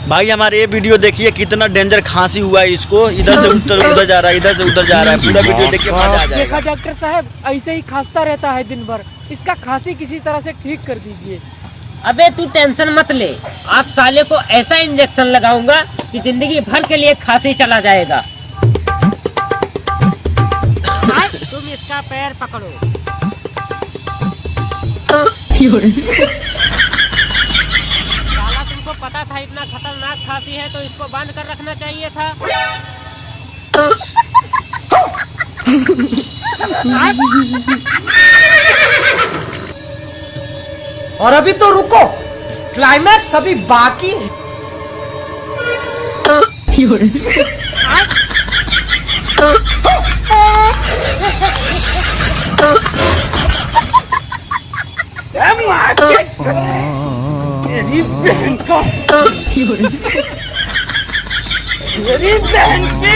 भाई हमारे ये वीडियो देखिए कितना डेंजर खांसी हुआ है इसको, इधर से उधर जा रहा है, इधर से उधर जा रहा है। पूरा वीडियो देखिए मजा आ जाएगा। देखा डॉक्टर साहब, ऐसे ही खांसता रहता है दिन भर, इसका खांसी किसी तरह से ठीक कर दीजिए। अबे तू टेंशन मत ले, आप साले को ऐसा इंजेक्शन लगाऊंगा कि जिंदगी भर के लिए खांसी चला जाएगा। तुम इसका पैर पकड़ो। साला तुमको पता था इतना खतरनाक खांसी है तो इसको बांध कर रखना चाहिए था। और अभी तो रुको, क्लाइमैक्स अभी बाकी है। मेरी बहन का मेरी बहन की